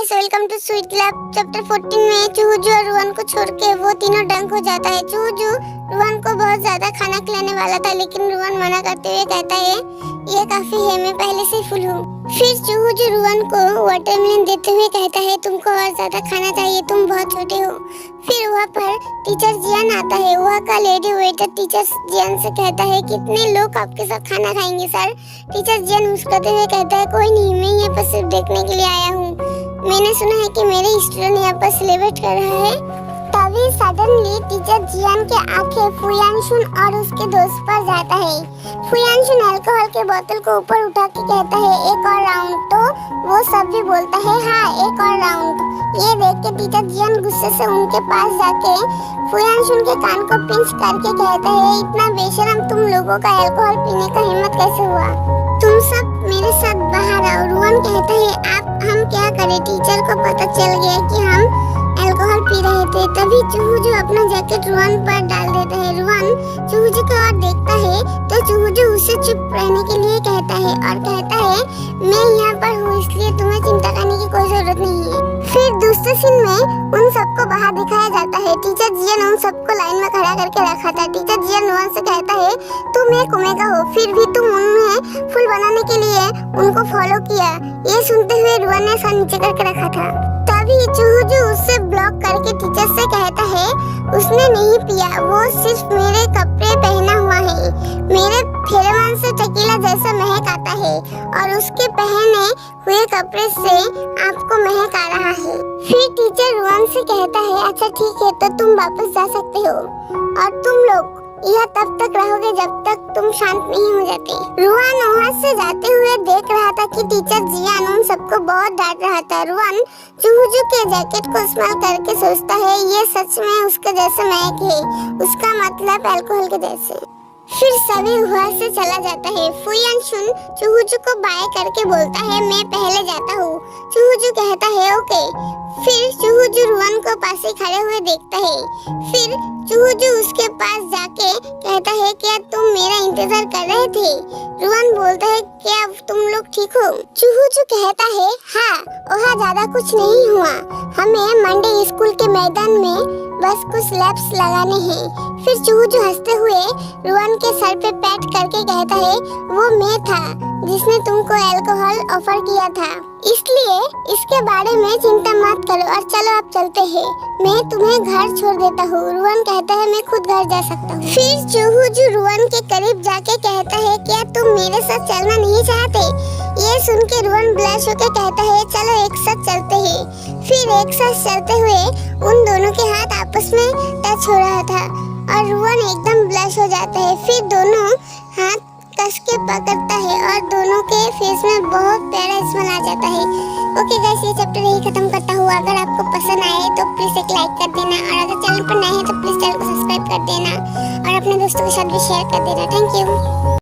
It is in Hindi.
Guys, welcome to sweet club. Chapter 14 में चूजू और रुआन को छोड़ के वो तीनों डंक हो जाता है। चूजू रुआन को बहुत ज्यादा खाना खिलाने वाला था, लेकिन रुआन मना करते हुए कहता है ये काफी है, मैं पहले से फुल हूँ। फिर चूजू रुआन को वाटरमेलन देते हुए कहता है तुमको और ज्यादा खाना चाहिए, तुम बहुत छोटे हो। फिर वहाँ पर टीचर जियान आता है। वहाँ का लेडी वेटर टीचर जियान से कहता है कितने लोग आपके साथ खाना खाएंगे सर। टीचर जियान मुस्कुराते हुए कहता है कोई नहीं, मैं यहाँ पर सिर्फ देखने के लिए आया हूँ। मैंने सुना है कि मेरे स्टूडेंट यहाँ पर सेलिब्रेट कर रहा है। तभी सडनली टीचर जियान के आंखें फुयानशुन और उसके दोस्त पर जाता है। फुयानशुन अल्कोहल के बोतल को ऊपर उठा के कहता है एक और राउंड, तो वो सब भी बोलता है हाँ एक और राउंड। ये देख के टीचर जियान गुस्से से उनके पास जाके फुयानशुन के कान को पिंच करके कहता है इतना बेशरम तुम लोगों का अल्कोहल पीने का हिम्मत कैसे हुआ? तुम सब मेरे साथ बाहर आओ। रुआन कहता है हम क्या करें, टीचर को पता चल गया कि हम अल्कोहल पी रहे थे। तभी चूजू अपना जैकेट रुआन पर डाल देता है। रुआन चूजू की ओर देखता है तो चूजू उसे चुप रहने के लिए कहता है और कहता है मैं यहाँ पर हूँ, इसलिए तुम्हें चिंता करने की कोई जरूरत नहीं है। फिर दूसरे सीन में उन सबको बाहर दिखाया जाता है। टीचर जियान उन सबको लाइन में खड़ा करके रखा था। टीचर जियान रुआन से कहता है तुम एक ओमेगा हो, फिर भी तुम उन्हें फुल बनाने के लिए उनको फॉलो किया। ये सुनते हुए रुआन ने सर नीचे करके रखा था। तभी चूजू उससे ब्लॉक करके टीचर से कहता है उसने नहीं पिया, वो सिर्फ मेरे कपड़े पहना हुआ है। मेरे फेरोमोन से टेकीला जैसा महक आता है और उसके पहने हुए कपड़े से आपको महक आ रहा है। फिर टीचर रुआन से कहता है अच्छा ठीक है, तो तुम वापस जा सकते हो और तुम लोग यह तब तक रहोगे जब तक तुम शांत नहीं हो जाते। रुआन वहाँ से जाते हुए देख रहा था कि टीचर जियान उन सबको बहुत डांट रहा था। रुआन चूजू के जैकेट को इस्तेमाल करके सोचता है ये सच में उसके जैसे महक है, उसका मतलब अल्कोहल के जैसे। फिर सभी वहाँ से चला जाता है। फुयानशुन चूजू को बाय करके बोलता है मैं पहले जाता हूँ। चूजू कहता है ओके। फिर चूजू रुआन को पास ही खड़े हुए देखता है। फिर चूजू उसके पास जाके कहता है क्या तुम मेरा इंतजार कर रहे थे? रुआन बोलता है क्या तुम लोग ठीक हो? चूजू कहता है हाँ, वहाँ ज्यादा कुछ नहीं हुआ, हमें मंडे स्कूल के मैदान में बस कुछ लैप्स लगाने हैं। फिर चूजू हंसते हुए रुआन के सर पे पैट करके कहता है वो मैं था जिसने तुमको अल्कोहल ऑफर किया था, इसलिए इसके बारे में चिंता मत करो और चलो आप चलते हैं, मैं तुम्हें घर छोड़ देता हूँ। रुआन कहता है मैं खुद घर जा सकता हूँ। फिर चूजू रुआन के करीब जाके कहता है क्या तुम मेरे साथ चलना नहीं चाहते? ये सुन के रुआन ब्लश होकर कहता है चलो एक साथ चलते हैं। फिर एक साथ चलते हुए उन दोनों के हाथ आपस में टच हो रहा था और रुआन एकदम ब्लश हो जाता है। फिर दोनों हाथ कस के पकड़ता है और दोनों के फेस में बहुत प्यारा स्माइल आ जाता है। ओके गाइस, ये चैप्टर यही खत्म करता हूँ। अगर आपको पसंद आए तो प्लीज एक लाइक कर देना और अगर चैनल पर नए हैं तो प्लीज चैनल को सब्सक्राइब कर देना और अपने दोस्तों के साथ भी शेयर कर देना। Thank you.